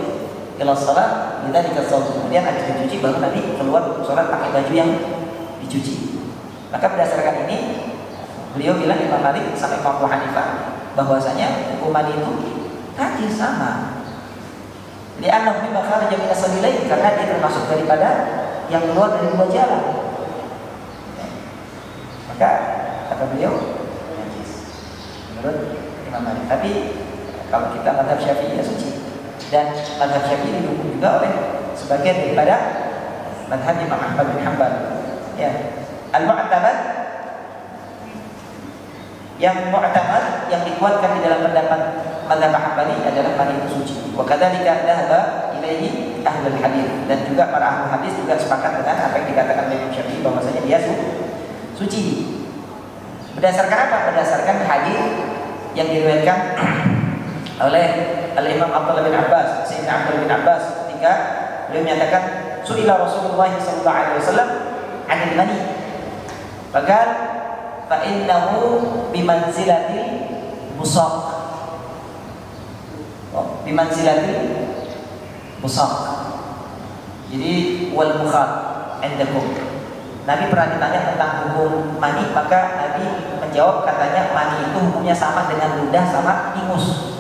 ila shalah, bidzalika al-qaul. Kemudian habis dicuci baru Nabi keluar untuk sholat pakai baju yang dicuci. Maka berdasarkan ini beliau bilang Imam Malik sampai Imam Abu Hanifah bahwasanya hukuman itu najis sama. Li'annahu mimma kharaja min as-sabilain, karena dia termasuk daripada yang keluar dari 2 jalan. Maka kata beliau najis menurut Imam Malik. Tapi kalau kita mazhab Syafi'i ya suci. dan mazhab Syafi'i didukung juga oleh sebagian daripada mazhab Imam Ahmad bin Hanbal. Ya, al-mu'tamad yang mu'tamad yang dikuatkan di dalam pendapat mazhab Hambali adalah mani itu suci. Wa kadzalika dhahaba ilaihi ahlul hadis, dan juga para ahli hadis juga sepakat dengan apa yang dikatakan oleh Imam Syafi'i bahwasanya dia suci. Berdasarkan apa? Berdasarkan hadis yang diriwayatkan oleh Al-Imam Abdullah bin Abbas, Sayyidina Abdullah bin Abbas, ketika beliau menyatakan su'ila Rasulullah sallallahu alaihi wasallam 'anil mani. Faqal fa innahu bimanzilatil busaq. Bimanzilatil busaq. Jadi wal mukhat indakum. Nabi pernah ditanya tentang hukum mani, maka Nabi menjawab, katanya mani itu hukumnya sama dengan ludah sama ingus.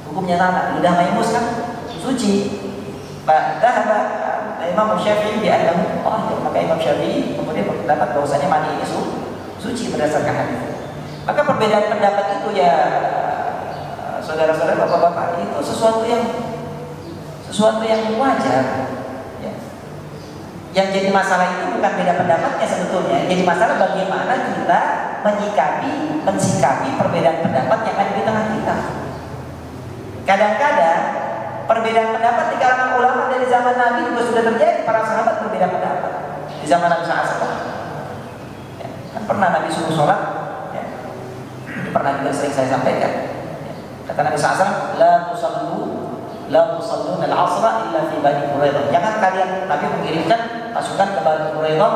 Hukumnya sama, ludah sama ingus kan suci. Padahal Imam Syafi'i dianggap, maka Imam Syafi'i kemudian berpendapat bahwasanya mani ini suci berdasarkan hadis. Maka perbedaan pendapat itu ya saudara-saudara, bapak-bapak, itu sesuatu yang wajar. Yang jadi masalah itu bukan beda pendapatnya sebetulnya. Jadi masalah bagaimana kita mensikapi perbedaan pendapat yang ada di tengah kita. Kadang-kadang perbedaan pendapat di kalangan ulama dari zaman Nabi juga sudah terjadi. Para sahabat berbeda pendapat di zaman Nabi SAW. Ya, kan pernah Nabi suruh sholat, ya. Ini pernah juga sering saya sampaikan. Ya. Kata Nabi SAW, la tusalluna al-asra illa fi Bani Quraidah. Jangan kalian, Nabi mengirimkan pasukan ke Bani Quraidah,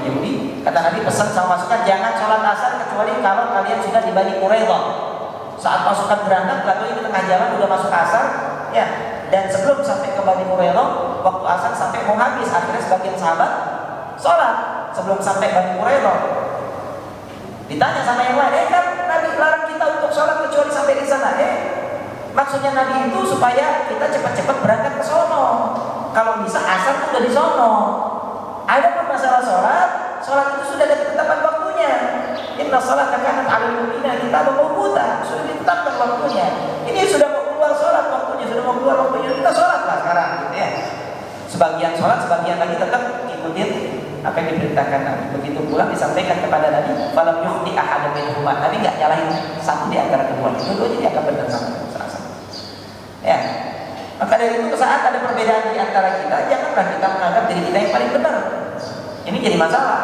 Yahudi. Kata Nabi, pesan sama pasukan, jangan sholat asar kecuali kalau kalian sudah di Bani Quraidah. Saat pasukan berangkat, lalu di tengah jalan udah masuk asar, ya. Dan sebelum sampai ke Bani Quraidah, waktu asar sampai mau habis, akhirnya sebagian sahabat sholat sebelum sampai Bani Quraidah. Ditanya sama yang lain, kan Nabi larang kita untuk sholat kecuali sampai di sana. Maksudnya Nabi itu supaya kita cepat-cepat berangkat ke sono. Kalau bisa asar itu udah di sono. Ada pun masalah sholat itu sudah ada ketetapan waktunya. Inna sholata kanat 'alal mu'minina kitaban mawquta, sudah ditetapkan waktunya. Ini sudah mau keluar sholat waktunya, sudah mau keluar waktunya, kita sholatlah sekarang, gitu ya. Sebagian sholat, sebagian lagi tetap ikutin apa yang diperintahkan Nabi. Begitu pulang disampaikan kepada Nabi, falam yukhti ahadun minhuma. Nabi nggak nyalahin satu di antara keduanya. Dua-duanya dianggap benar sama. Ya, maka dari itu saat ada perbedaan di antara kita, janganlah kita menganggap diri kita yang paling benar. Ini jadi masalah.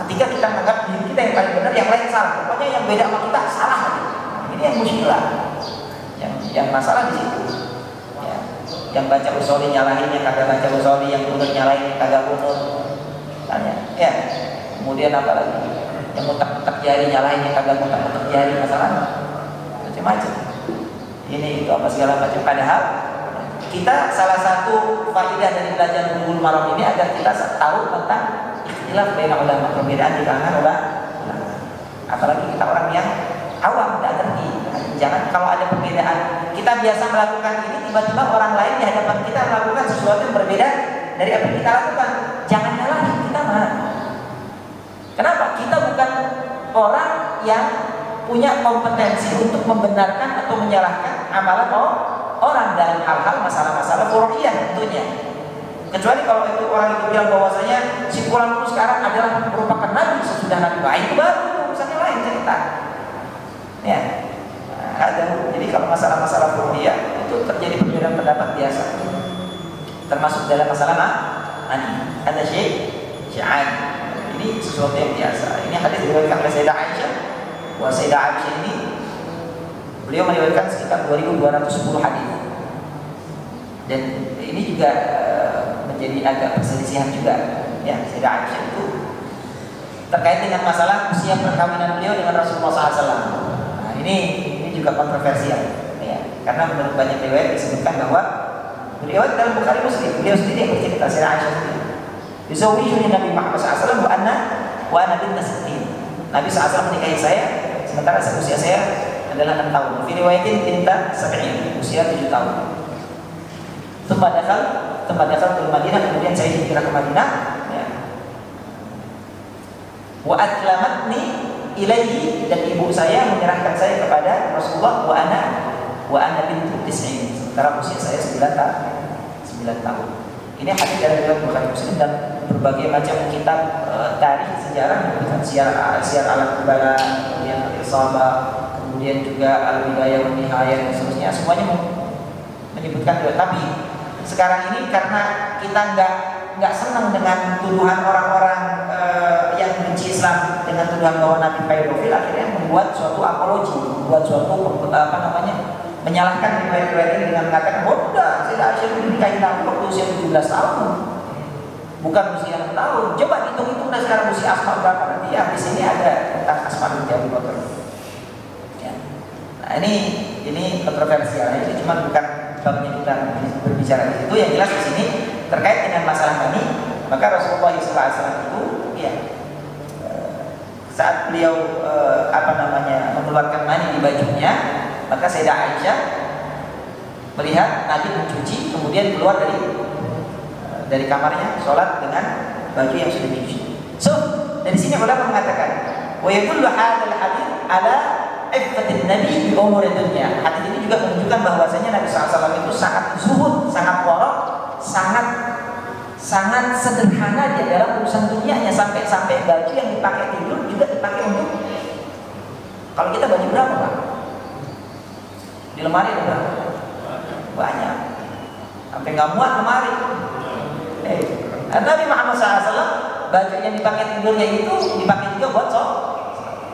Ketika kita menganggap diri kita yang paling benar, yang lain salah. Pokoknya yang beda sama kita salah. Ini yang muskilah. Yang masalah di situ. Ya. Yang baca usoli nyalahin, yang kagak baca usoli, yang kunut nyalahin, yang kagak kunut. Ya. Kemudian apa lagi? Yang mutak-mutak jari nyalahin, yang kagak mutak-mutak jari, masalah macam-macam. Ini itu apa segala macam. Padahal kita salah satu faedah dari belajar Bulughul Maram ini agar kita tahu tentang ikhtilaf baina ulama, perbedaan di kalangan ulama. Apalagi kita orang yang awam, tidak ngerti. Jangan kalau ada perbedaan, kita biasa melakukan ini, tiba-tiba orang lain di hadapan kita melakukan sesuatu yang berbeda dari apa yang kita lakukan. Jangan nyalahin kita mah. Kenapa? Kita bukan orang yang punya kompetensi untuk membenarkan atau menyalahkan amalan orang dalam hal-hal masalah-masalah furu'iyah tentunya. Kecuali kalau itu orang itu bilang bahwasanya si fulan itu sekarang adalah merupakan nabi sesudah Nabi itu baru itu misalnya lain cerita. Ya. Ada. Jadi kalau masalah-masalah furu'iyah itu terjadi perbedaan pendapat biasa. Termasuk dalam masalah mani. Ada syi'an. Ini sesuatu yang biasa. Ini hadis diriwayatkan oleh Sayyidah Aisyah. Sayyidah Aisyah ini beliau meriwayatkan sekitar 2210 hadis. Dan ini juga menjadi agak perselisihan juga, ya. Sayyidah Aisyah itu terkait dengan masalah usia perkawinan beliau dengan Rasulullah SAW. Nah, ini juga kontroversial, ya. Karena menurut banyak riwayat disebutkan bahwa beliau dalam Bukhari Muslim, beliau sendiri yang bercerita, Sayyidah Aisyah sendiri. Yuzawwijuni Nabi Muhammad SAW wa ana bintu sittin. Nabi SAW menikahi saya sementara usia saya adalah 6 tahun. Fi riwayatin binta sab'in, usia 7 tahun. Tempat dasar ke Madinah, kemudian saya hijrah ke Madinah, ya. Wa atlamatni ilaihi, dan ibu saya menyerahkan saya kepada Rasulullah wa ana bintu tis'in. sementara usia saya 9 tahun. Ini hadis dari riwayat Bukhari Muslim dan berbagai macam kitab tarikh sejarah, Syiar Al-Kubara, kemudian Al-Isabah, kemudian juga Al-Bidayah wa Nihayah dan seterusnya, semuanya menyebutkan itu. Tapi sekarang ini karena kita nggak senang dengan tuduhan orang-orang yang benci Islam dengan tuduhan bahwa Nabi pedofil, akhirnya membuat suatu apologi, membuat suatu menyalahkan riwayat-riwayat ini dengan mengatakan bahwa Sayyidah Aisyah dinikahi Nabi waktu usia 17 tahun, bukan usia 6 tahun. Coba hitung-hitung dan sekarang usia Asma berapa nanti? Ya di sini ada tentang Asma binti Abi Bakar. Ya. Nah ini kontroversial. Itu cuma bukan babnya kita berbicara di situ. Yang jelas di sini terkait dengan masalah mani, maka Rasulullah SAW itu ya saat beliau mengeluarkan mani di bajunya, maka Sayyidah Aisyah melihat Nabi mencuci, kemudian keluar dari kamarnya, sholat dengan baju yang sudah dicuci. So dari sini ulama mengatakan, wa yadullu hadzal hadits ala iffatin Nabi bi umur dunya. Hadis ini juga menunjukkan bahwasanya Nabi SAW itu sangat zuhud, sangat warok, sangat sederhana dia dalam urusan dunianya, sampai baju yang dipakai tidur juga dipakai untuk, kalau kita baju berapa Pak? Di lemari ada berapa? Banyak, sampai nggak muat lemari. Nabi Muhammad SAW baju yang dipakai tidurnya itu dipakai juga buat sholat.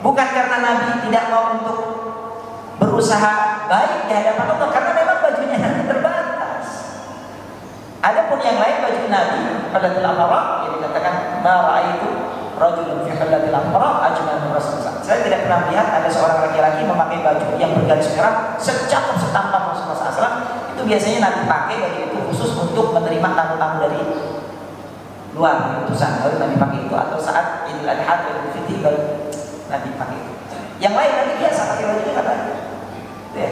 Bukan karena Nabi tidak mau untuk berusaha baik di hadapan Allah, karena memang bajunya Nabi terbatas. Adapun yang lain baju Nabi Hullatul Amara yang dikatakan ma ra'aitu rajulun fi Hullatil Amara ajmal min Rasulullah. Saya tidak pernah melihat ada seorang laki-laki memakai baju yang bergaris merah secakep setampan Rasulullah SAW. Itu biasanya Nabi pakai baju itu khusus untuk menerima tamu-tamu dari luar utusan, baru Nabi pakai itu, atau saat Idul Adha atau Idul Fitri baru Nabi pakai itu. Yang lain Nabi biasa pakai bajunya katanya. Ya.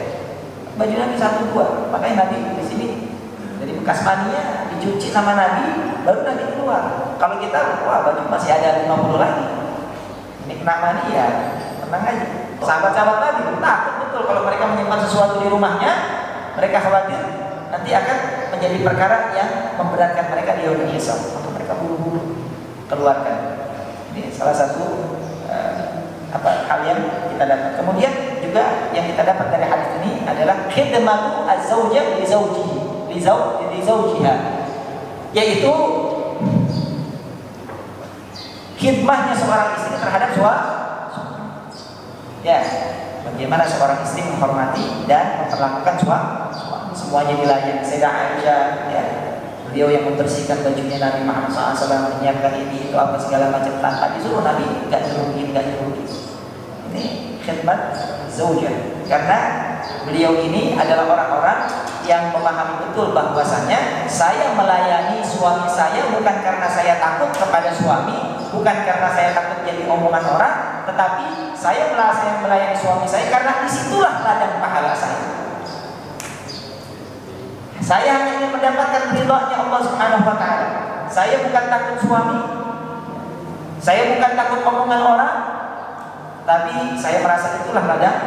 Baju Nabi 1-2, makanya Nabi di sini dari bekas maninya dicuci sama Nabi, baru Nabi keluar. Kalau kita, wah baju masih ada 50 lagi. Ini kena mani ya, tenang aja. Sahabat-sahabat Nabi takut betul kalau mereka menyimpan sesuatu di rumahnya, mereka khawatir nanti akan menjadi perkara yang memberatkan mereka di yaumul hisab. Maka mereka buru-buru keluarkan. Ini salah satu hal yang kita dapat. Kemudian juga yang kita dapat dari hadis ini adalah khidmatu az-zaujah li zawjiha, yaitu khidmahnya seorang istri terhadap suami. Ya, bagaimana seorang istri menghormati dan memperlakukan suami. Semuanya dilayani. Sayyidah Aisyah, ya, beliau yang membersihkan bajunya Nabi Muhammad SAW, menyiapkan ini itu apa segala macam tanpa disuruh Nabi, nggak nyuruh. Ini khidmat zaujah, karena beliau ini adalah orang-orang yang memahami betul bahwasanya saya melayani suami saya bukan karena saya takut kepada suami, bukan karena saya takut jadi omongan orang, tetapi saya melayani suami saya karena disitulah ladang pahala saya. Saya hanya ingin mendapatkan ridhonya Allah Subhanahu wa Ta'ala. Saya bukan takut suami, saya bukan takut omongan orang, tapi saya merasa itulah ladang.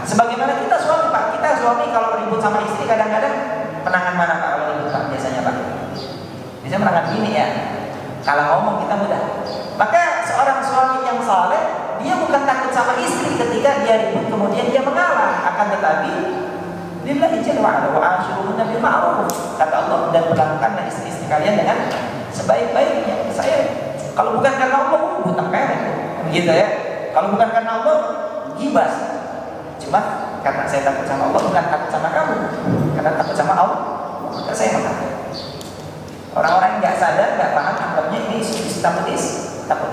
Sebagaimana kita suami Pak, kita suami kalau ribut sama istri kadang-kadang penangan mana Pak kalau ribut Pak biasanya Pak? Biasanya penangan gini ya. Kalau ngomong kita mudah. Maka seorang suami yang saleh, dia bukan takut sama istri ketika dia ribut kemudian dia mengalah, akan tetapi lillahi jalla wa ala ashiruhunna bil ma'ruf. Kata Allah, dan perlakukanlah istri-istri kalian dengan sebaik-baiknya. Saya kalau bukan karena Allah hutang keren, begitu ya. Kalau bukan karena Allah gibas. Cuma karena saya takut sama Allah, bukan takut sama kamu. Karena takut sama Allah, maka saya makan. Orang-orang yang nggak sadar, nggak paham, anggapnya ini takut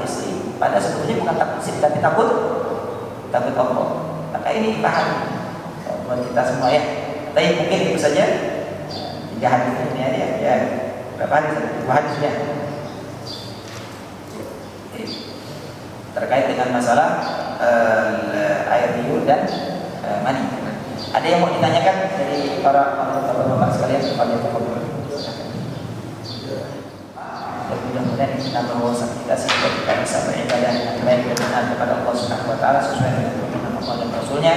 istri. Padahal sebetulnya bukan takut istri, tapi takut Allah. Maka ini dipahami buat kita semua ya. Tapi mungkin itu saja 3 hadis ini aja ya. Berapa hadis? 2 hadis ya. Terkait dengan masalah air liur dan mani. Ada yang mau ditanyakan dari para bapak sekalian kepada Bapak? Mudah-mudahan kita bahwasanya kita bisa beribadah dengan baik dan benar kepada Allah Subhanahu wa Ta'ala sesuai dengan tuntunan Allah dan Rasulnya.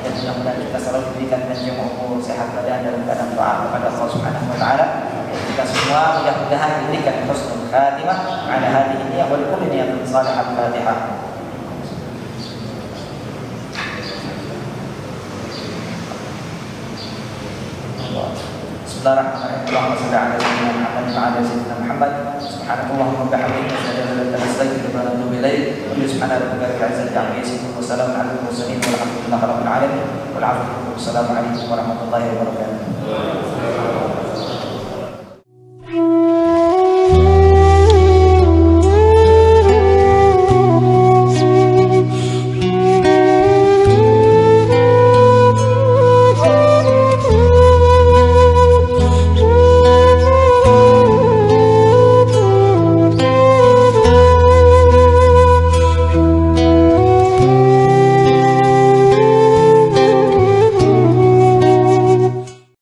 dan mudah-mudahan kita selalu diberikan panjang umur, sehat badan dalam keadaan taat kepada Allah Subhanahu wa taala. Kita semua mudah-mudahan diberikan husnul khatimah ala hadhihi niyyah wal kulli niyatin salihah. Fatihah. Bismillahirrahmanirrahim. Allahumma shalli ala sayyidina Muhammad wa ala sayyidina Muhammad. Subhanallahumma wa bihamdihi asyhadu an la ilaha illa anta astaghfiruka wa atubu ilaik. Subhana rabbika rabbil izzati amma yasifun wa salamun alal mursalin walhamdulillahi rabbil alamin. Wassalamu alaikum warahmatullahi wabarakatuh.